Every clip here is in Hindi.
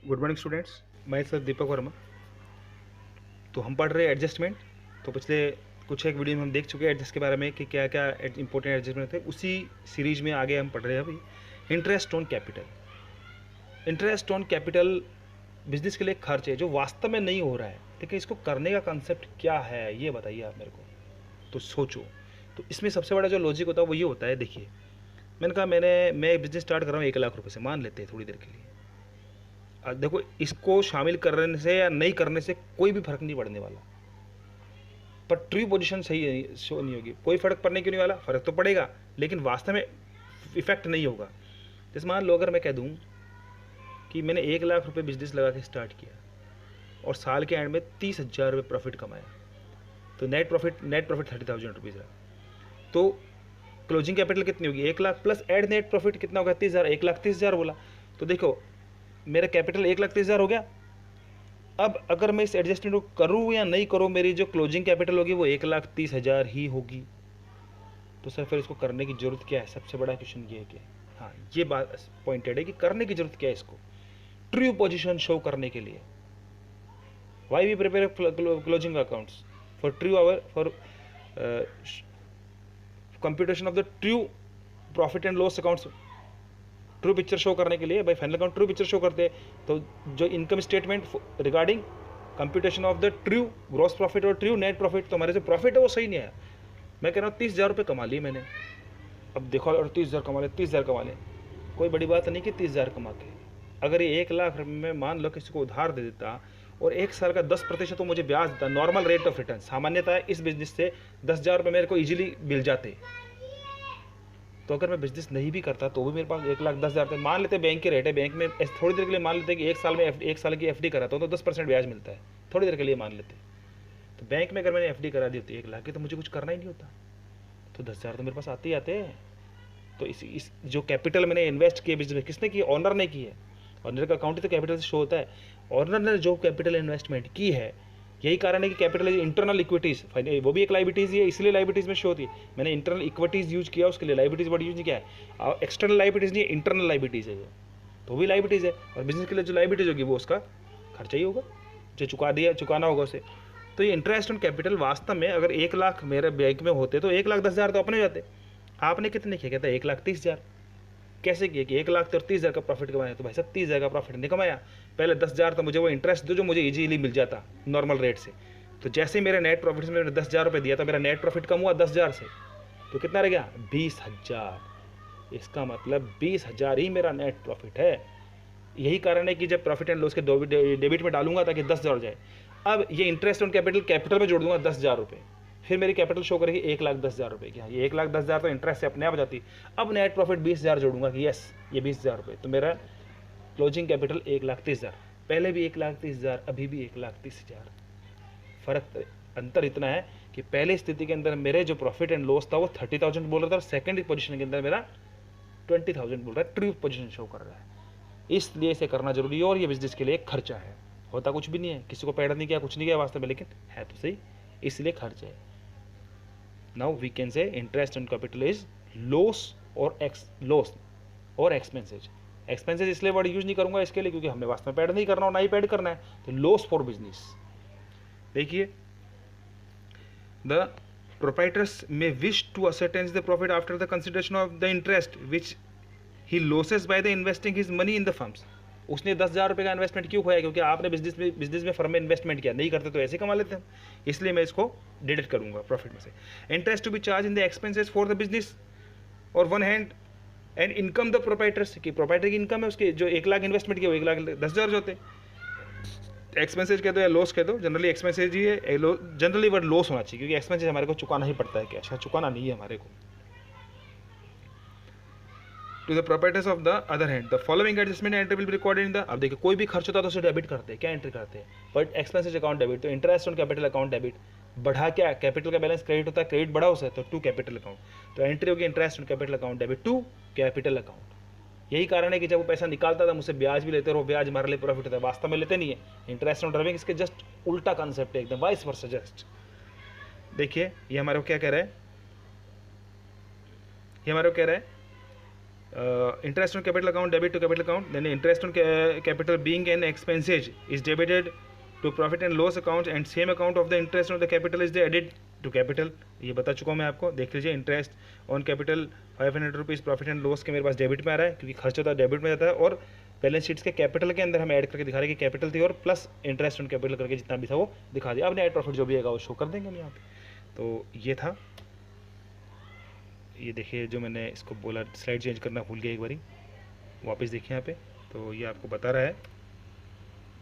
गुड मॉर्निंग स्टूडेंट्स, मैं सर दीपक वर्मा। तो हम पढ़ रहे हैं एडजस्टमेंट। तो पिछले कुछ एक वीडियो में हम देख चुके हैं एडजस्ट के बारे में कि क्या क्या इंपॉर्टेंट एडजस्टमेंट थे। उसी सीरीज में आगे हम पढ़ रहे हैं अभी interest on capital. Interest on capital business के लिए खर्च है जो वास्तव में नहीं हो रहा है, लेकिन इसको करने का कंसेप्ट क्या है ये बताइए आप मेरे को। तो सोचो। तो इसमें सबसे बड़ा जो लॉजिक होता है वो ये होता है, देखिए मैंने कहा मैं बिजनेस स्टार्ट कर रहा हूँ 1 लाख रुपये से, मान लेते हैं थोड़ी देर के लिए। देखो, इसको शामिल करने से या नहीं करने से कोई भी फर्क नहीं पड़ने वाला, पर ट्रू पोजीशन सही शो नहीं होगी। कोई फर्क पड़ने क्यों नहीं वाला, फर्क तो पड़ेगा लेकिन वास्तव में इफेक्ट नहीं होगा। जैसे मान लो अगर मैं कह दूं कि मैंने 1 लाख रुपए बिजनेस लगा के स्टार्ट किया और साल के एंड में 30,000 रुपये प्रॉफिट कमाया, तो नेट प्रॉफिट 30,000 रुपीज़ रहा। तो क्लोजिंग कैपिटल कितनी होगी, 1 lakh plus add net profit कितना होगा, 30,000। 1,30,000 बोला तो देखो मेरा कैपिटल 1,30,000 हो गया। अब अगर मैं इस एडजस्टमेंट को करूँ या नहीं करूँ, मेरी जो क्लोजिंग कैपिटल होगी वो 1,30,000 ही होगी। तो सर फिर इसको करने की ज़रूरत क्या है, सबसे बड़ा क्वेश्चन ये है कि हाँ ये बात पॉइंटेड है कि करने की ज़रूरत क्या है इसको ट्रू पोजीशन शो करने के लिए। Why we prepare closing accounts for true our for computation of the true profit and loss accounts, true picture show करने के लिए। भाई final account true picture show करते हैं, तो जो income statement regarding computation of the true gross profit और ट्रू नेट प्रॉफिट, तो हमारे जो प्रॉफिट है वो सही नहीं आया। मैं कह रहा हूँ 30,000 रुपये कमा लिए मैंने, अब देखो और 30,000 कमा ले, 30,000 कमा ले, कोई बड़ी बात नहीं कि 30,000 कमा के अगर ये 1 लाख रुपये में मान लो किसी को उधार दे देता और 1 साल का 10% तो मुझे ब्याज देता, नॉर्मल रेट ऑफ रिटर्न सामान्यतः इस बिजनेस से 10,000 रुपये मेरे को ईजिली मिल जाते। तो अगर मैं बिजनेस नहीं भी करता तो भी मेरे पास 1,10,000 थे। मान लेते बैंक के रेट है, बैंक में थोड़ी देर के लिए मान लेते कि 1 साल की एफडी कराता हूँ तो 10% ब्याज मिलता है, थोड़ी देर के लिए मान लेते। तो बैंक में अगर मैंने एफडी करा दी होती 1 लाख की तो मुझे कुछ करना ही नहीं होता, तो 10,000 तो मेरे पास आते ही आते हैं। तो इस जो कैपिटल मैंने इन्वेस्ट किए बिजनेस में, किसने की, ऑनर ने की है। ऑनर का अकाउंट तो कैपिटल से शो होता है। ऑनर ने जो कैपिटल इन्वेस्टमेंट की है, यही कारण है कि कैपिटल इंटरनल इक्विटीज वो भी एक लाइबिलिटीज ही है, इसलिए लाइबिलिटीज में शो होती है। मैंने इंटरनल इक्विटीज यूज किया, उसके लिए लाइबिलिटीज वर्ड यूज नहीं किया है। एक्सटर्नल लाइबिलिटीज नहीं, इंटरनल लाइबिलिटीज है वो, तो भी लाइबिलिटीज है। और बिजनेस के लिए जो लाइबिलिटीज होगी वो उसका खर्चा ही होगा, जो चुकाना होगा उसे। तो ये इंटरेस्ट ऑन कैपिटल वास्तव में अगर 1 लाख मेरे बैंक में होते तो 1,10,000 तो अपने हो जाते। आपने कितने किया, कहता है 1,30,000। कैसे किया कि 1,30,000 का प्रॉफिट कमाया, तो भाई साहब 30,000 का प्रॉफिट नहीं कमाया, पहले 10,000 तो मुझे वो इंटरेस्ट दो जो मुझे इजीली मिल जाता नॉर्मल रेट से। तो जैसे मेरे नेट प्रॉफिट में मैंने 10,000 रुपये दिया, तो मेरा नेट प्रॉफिट कम हुआ 10,000 से, तो कितना रह गया 20,000। इसका मतलब 20,000 ही मेरा नेट प्रॉफिट है। यही कारण है कि जब प्रॉफिट एंड लॉस के डेबिट में डालूंगा ताकि 10,000 हो जाए। अब ये इंटरेस्ट ऑन कैपिटल में जोड़ दूंगा 10,000 रुपये, फिर मेरी कैपिटल शो करेगी 1,10,000 रुपये की। हाँ, ये 1,10,000 तो इंटरेस्ट से अपने आप हो जाती। अब नेट प्रॉफिट 20,000 जोड़ूंगा कि यस ये 20,000 रुपये, तो मेरा क्लोजिंग कैपिटल 1,30,000। पहले भी 1,30,000, अभी भी 1,30,000। फर्क अंतर इतना है कि पहले स्थिति के अंदर मेरे जो प्रॉफिट एंड लॉस था वो 30,000 बोल रहा था, और सेकेंड पोजिशन के अंदर मेरा 20,000 बोल रहा है, ट्रू पोजिशन शो कर रहा है। इसलिए इसे करना जरूरी है, और ये बिजनेस के लिए खर्चा है। होता कुछ भी नहीं है, किसी को पैदा नहीं किया, कुछ नहीं किया वास्तव में, लेकिन है तो सही, इसलिए खर्च है। Now we can say interest on capital is loss और एक्सपेंसेज। एक्सपेंसेज इसलिए वर्ड यूज नहीं करूंगा इसके लिए क्योंकि हमें वास्तव में पैड नहीं करना और ना ही पैड करना है, तो लॉस फॉर बिजनेस। देखिए, the proprietors may wish to ascertain the profit after the consideration of the interest which he loses by the investing his money in the firms. उसने 10,000 रुपये का इन्वेस्टमेंट क्यों खोया, क्योंकि आपने बिजनेस में फर्म में इन्वेस्टमेंट किया, नहीं करते तो ऐसे कमा लेते हम, इसलिए मैं इसको डिडक्ट करूंगा प्रॉफिट में से। Interest to be charge in the expenses for the business, और one hand and income the proprietors की, प्रोप्राइटर की इनकम है उसके, जो 1 लाख इन्वेस्टमेंट किया वो 1,10,000 होते। एक्सपेंसेज कह दो या लॉस कह दो, जनरली एक्सपेंसेज ही है, जनरली वर्ड लॉस होना चाहिए क्योंकि एक्सपेंसेज हमारे को चुकाना ही पड़ता है, क्या अच्छा चुकाना नहीं है हमारे को। To the proprietors of the other hand the following adjustment entry will be recorded in the, अब देखिए कोई भी खर्च होता है तो उसे डेबिट करते हैं, क्या एंट्री करते हैं, बट एक्सपेंसेज अकाउंट डेबिट, तो interest on capital account debit. बढ़ा क्या, कैपिटल का बैलेंस क्रेडिट होता है, क्रेडिट बढ़ा उसे तो टू कैपिटल अकाउंट, तो एंट्री होगी interest on capital account debit to capital account. यही कारण है कि जब वो पैसा निकालता था मुझसे ब्याज भी लेते और वो ब्याज हमारे लिए प्रॉफिट होता है, वास्तव में लेते नहीं है। इंटरेस्ट ऑन ड्राइविंग इसके जस्ट उल्टा कॉन्सेप्ट है, एकदम वाइस वर्सा जस्ट। देखिए ये हमारे को क्या कह रहा है, ये हमारे को कह रहा है interest on capital account debit to capital account, then interest on capital being an expenses is debited to profit and loss account and same account of the interest on the capital is added to capital. ये बता चुका हूँ मैं आपको, देख लीजिए interest on capital 500 rupees profit and loss के मेरे पास डेबिट में आ रहा है क्योंकि खर्च होता है डेबिट में जाता है, और बैलेंस शीट्स के कैपिटल के अंदर हम ऐड करके दिखा रहे हैं कि कैपिटल थी और प्लस इंटरेस्ट ऑन कैपिटल करके जितना भी था वो दिखा दिया। अब नेट प्रॉफिट जो भी आएगा वो शो कर देंगे हम यहाँ पे। तो ये था, ये देखिए जो मैंने इसको बोला स्लाइड चेंज करना भूल गया, एक बारी वापस देखिए यहाँ पे। तो ये आपको बता रहा है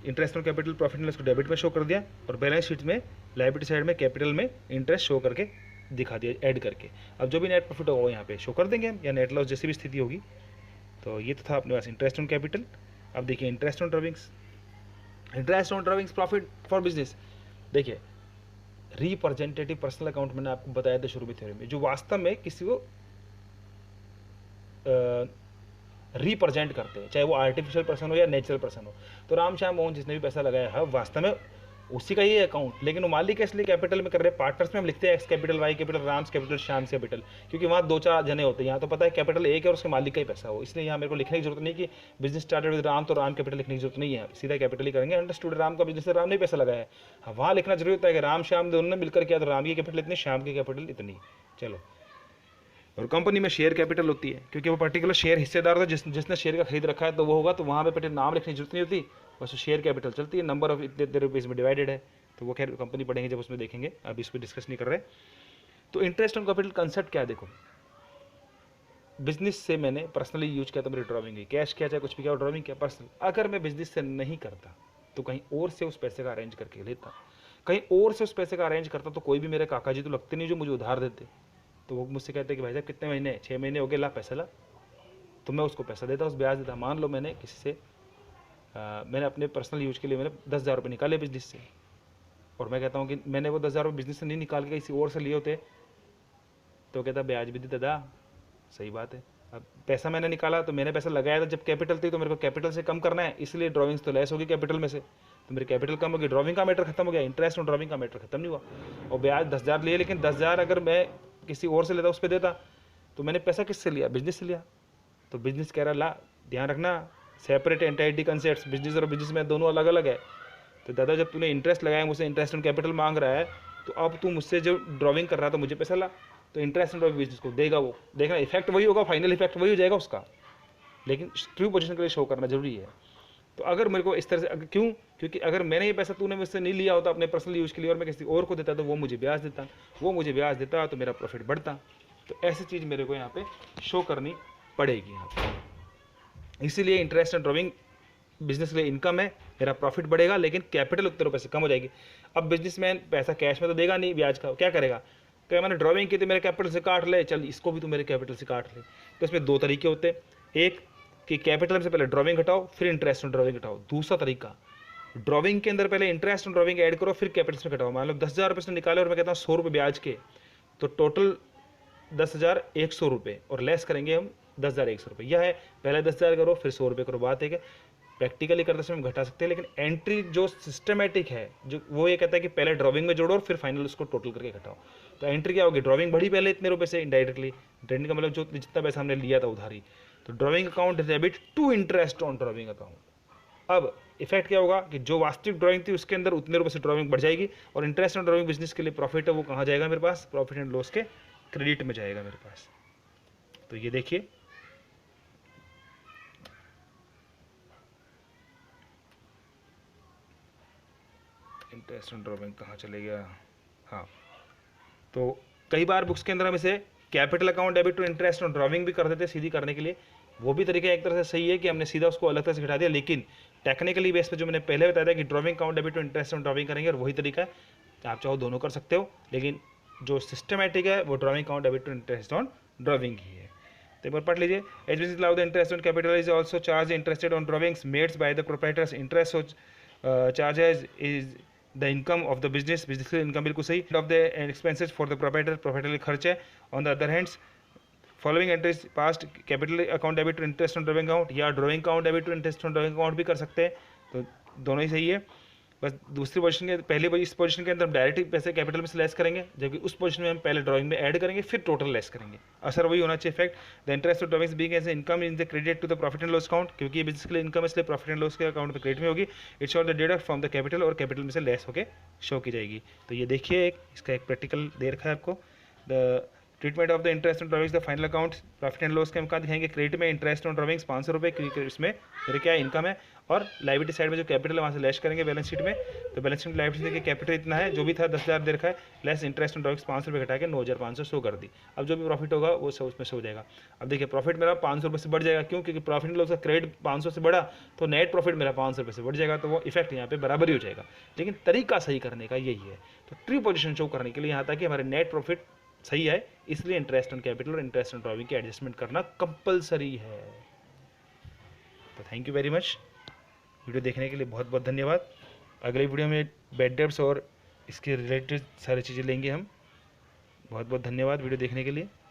interest on capital profit and loss को डेबिट में शो कर दिया और बैलेंस शीट में लायबिलिटी साइड में कैपिटल में इंटरेस्ट शो करके दिखा दिया ऐड करके। अब जो भी नेट प्रॉफिट होगा वो यहाँ पे शो कर देंगे हम, या नेट लॉस जैसी भी स्थिति होगी। तो ये तो था अपने पास इंटरेस्ट ऑन कैपिटल। अब देखिए interest on drawings, interest on drawings profit for business. देखिए रिप्रेजेंटेटिव पर्सनल अकाउंट मैंने आपको बताया था शुरू में थ्योरी में, जो वास्तव में किसी को रिप्रेजेंट करते हैं, चाहे वो आर्टिफिशियल पर्सन हो या नेचुरल पर्सन हो। तो राम श्याम मोहन जिसने भी पैसा लगाया है वास्तव में उसी का ही अकाउंट, लेकिन वो मालिक है इसलिए कैपिटल में कर रहे हैं। पार्टनर्स में हम लिखते हैं X capital, Y capital, Ram's capital, Shyam's capital, क्योंकि वहाँ 2-4 जने होते हैं। यहाँ तो पता है कैपिटल एक है और उसके मालिक का ही पैसा हो, इसलिए यहाँ मेरे को लिखने की जरूरत नहीं कि बिजनेस स्टार्टेड विद राम, तो राम कैपिटल लिखने की जरूरत नहीं है, सीधा कैपिटल ही करेंगे। अंडरस्टूड, राम का बिजनेस है, राम ने पैसा लगाया है। हाँ, वहाँ लिखना जरूरी होता है कि राम श्याम दोनों ने मिलकर किया तो राम की कैपिटल इतनी, श्याम की कैपिटल इतनी। चलो, और कंपनी में शेयर कैपिटल होती है क्योंकि वो पर्टिकुलर शेयर हिस्सेदार होता है, जिसने शेयर का खरीद रखा है तो वो होगा, तो वहाँ पे नाम लिखने की जरूरत नहीं होती, बस शेयर कैपिटल चलती है, नंबर ऑफ इतने रुपीज़ में डिवाइडेड है। तो वो खैर कंपनी पढ़ेंगे जब उसमें देखेंगे, अभी इस पर डिस्कस नहीं कर रहे। तो इंटरेस्ट ऑन कैपिटल कंसेप्ट क्या है, देखो बिजनेस से मैंने पर्सनली यूज किया तो मेरी ड्राइविंग है, कैश किया चाहे कुछ भी किया, ड्राइविंग किया पर्सनल। अगर मैं बिजनेस से नहीं करता तो कहीं और से उस पैसे का अरेंज करके लेता, कहीं और से उस पैसे का अरेंज करता, तो कोई भी मेरे काका जी तो लगते नहीं जो मुझे उधार देते। तो वो मुझसे कहते कि भाई साहब कितने महीने, 6 महीने हो गए, ला पैसा ला। तो मैं उसको पैसा देता, उस ब्याज देता। मान लो मैंने किसी से मैंने अपने पर्सनल यूज के लिए मैंने 10,000 रुपये निकाले बिजनेस से, और मैं कहता हूँ कि मैंने वो 10,000 रुपये बिजनेस से नहीं निकाल के किसी और से लिए होते, तो कहता ब्याज भी दी दादा। सही बात है, अब पैसा मैंने निकाला तो मैंने पैसा लगाया था जब कैपिटल थी, तो मेरे को कैपिटल से कम करना है, इसलिए ड्राइविंग्स तो लेस होगी कैपिटल में से, तो मेरी कैपिटल कम होगी, ड्राइविंग का मैटर खत्म हो गया, इंटरेस्ट और ड्राइविंग का मैटर खत्म नहीं हुआ। और ब्याज 10,000 लिए, लेकिन 10,000 अगर मैं किसी और से लेता उस पर देता, तो मैंने पैसा किससे लिया, बिजनेस से लिया। तो बिजनेस कह रहा ला, ध्यान रखना सेपरेट एंटाइटी कंसेप्ट, बिजनेस और बिजनेस में दोनों अलग अलग है। तो दादा जब तूने इंटरेस्ट लगाया, मुझसे इंटरेस्ट ऑन कैपिटल मांग रहा है, तो अब तू मुझसे जो ड्राइविंग कर रहा है तो मुझे पैसा ला, तो इंटरेस्ट ऑन बिजनेस को देगा वो, देखना इफेक्ट वही होगा, फाइनल इफेक्ट वही हो जाएगा उसका, लेकिन ट्रू पोजीशन के लिए शो करना जरूरी है। तो अगर मेरे को इस तरह से, क्यों, क्योंकि अगर मैंने ये पैसा तूने मुझसे नहीं लिया होता अपने पर्सनल यूज के लिए और मैं किसी और को देता, तो वो मुझे ब्याज देता, वो मुझे ब्याज देता तो मेरा प्रॉफिट बढ़ता। तो ऐसी चीज़ मेरे को यहाँ पे शो करनी पड़ेगी यहाँ पे। इसीलिए इंटरेस्ट ऑन ड्राइविंग बिजनेस के लिए इनकम है, मेरा प्रॉफिट बढ़ेगा, लेकिन कैपिटल उतने रुपये से कम हो जाएगी। अब बिजनेसमैन पैसा कैश में तो देगा नहीं ब्याज का, क्या करेगा, क्या मैंने ड्राइविंग की तो मेरे कैपिटल से काट ले, चल इसको भी तो मेरे कैपिटल से काट ले। तो इसमें 2 तरीके होते हैं, एक कि कैपिटल से पहले ड्राइविंग घटाओ फिर इंटरेस्ट ऑन ड्राइविंग घटाओ। दूसरा तरीका, ड्राइविंग के अंदर पहले इंटरेस्ट ऑन ड्राइविंग ऐड करो फिर कैपिटल में घटाओ। मान लो 10,000 रुपये से निकाले और मैं कहता हूँ 100 रुपये ब्याज के, तो टोटल 10,100 रुपये, और लेस करेंगे हम 10,100 रुपये। यह है पहले 10,000 करो फिर 100 रुपये करो। बात है कि प्रैक्टिकली करते समय हम घटा सकते हैं, लेकिन एंट्री जो सिस्टमेटिक है जो वो ये कहता है कि पहले ड्राइविंग में जोड़ो और फिर फाइनल उसको टोटल करके घटाओ। तो एंट्री क्या होगी, ड्राइविंग बढ़ी पहले इतने रुपये से इनडायरेक्टली, ड्राइविंग का मतलब जो जितना पैसा हमने लिया था उधारी, तो drawing account debit to interest on drawing account. अब इफेक्ट क्या होगा कि जो वास्तविक ड्राइविंग थी उसके अंदर उतने रुपये से ड्राइविंग बढ़ जाएगी, और इंटरेस्ट ऑन ड्राइविंग बिजनेस के लिए प्रॉफिट है वो कहाँ जाएगा मेरे पास, प्रॉफिट एंड लॉस के क्रेडिट में जाएगा मेरे पास। तो ये देखिए इंटरेस्ट ऑन ड्राइविंग कहाँ चले गया। हाँ, तो कई बार बुक्स के अंदर हम इसे capital account debit to interest on drawing भी कर देते हैं सीधी करने के लिए, वो भी तरीका एक तरह से सही है कि हमने सीधा उसको अलग तरह से घटा दिया, लेकिन टेक्निकली बेस पे जो मैंने पहले बताया था कि drawing account debit to interest on drawing करेंगे, और वही तरीका है, आप चाहो दोनों कर सकते हो, लेकिन जो सिस्टमेटिक है वो drawing account debit to interest on drawing ही है। तो एक बार पढ़ लीजिए, as business allow the interest on capital is also charge interested on drawings made by the proprietors, interest charges is the income of the business, business की इनकम बिल्कुल सही, of the expenses for the proprietor, proprietor खर्च है। On the other hands following entries past capital account debit to interest on drawing account, या drawing account debit to interest on drawing account भी कर सकते हैं, तो दोनों ही सही है। बस दूसरी पोजीशन के पहले इस पोजीशन के अंदर हम डायरेक्ट ही पैसे कैपिटल में से लेस करेंगे, जबकि उस पोजीशन में हम पहले ड्राइंग में ऐड करेंगे फिर टोटल लेस करेंगे। असर वही होना चाहिए effect. The interest of drawings being as income in the credit to the profit and loss account, क्योंकि ये बेसिकली इनकम इसलिए प्रॉफिट एंड लॉस के अकाउंट में क्रेडिट में होगी। It's all the deduct from the capital, और कैपिटल में से लेस होकर शो की जाएगी। तो ये देखिए इसका एक प्रैक्टिकल दे रखा है आपको। The treatment of the interest on drawings the final account profit and loss के हम कहाँ दिखाएंगे, क्रेडिट में इंटरेस्ट ऑन ड्राइंग्स 500 रुपये, क्योंकि इसमें मेरे क्या इनकम है, और लाइबिलिटी साइड में जो कैपिटल है वहाँ से लेस करेंगे बैलेंस शीट में। तो बैलेंस शीट में लाइबिलिटी देखिए कैपिटल इतना है, जो भी था 10,000 दे रखा है, लेस इंटरेस्ट ऑन ड्राइंग्स 500 रुपये घटा के 9,500 शो कर दी। अब जो भी प्रॉफिट होगा वो सब उसमें शो हो जाएगा। अब देखिए प्रॉफिट मेरा 500 रुपये से बढ़ जाएगा, क्यों, क्योंकि प्रॉफिट एंड लॉस का क्रेडिट 500 से बढ़ा तो नेट प्रॉफिट मेरा 500 रुपये से बढ़ जाएगा, तो वो इफेक्ट यहाँ पे बराबर ही हो जाएगा। लेकिन तरीका सही करने का यही है। तो ट्रू पोजीशन शो करने के लिए यहाँ तक कि हमारे नेट प्रॉफिट सही है, इसलिए इंटरेस्ट ऑन कैपिटल और इंटरेस्ट ऑन ड्राइंग की एडजस्टमेंट करना कंपलसरी है। तो thank you very much, video देखने के लिए बहुत बहुत धन्यवाद। अगले वीडियो में बैड डेब्ट्स और इसके रिलेटेड सारी चीज़ें लेंगे हम। बहुत बहुत धन्यवाद वीडियो देखने के लिए।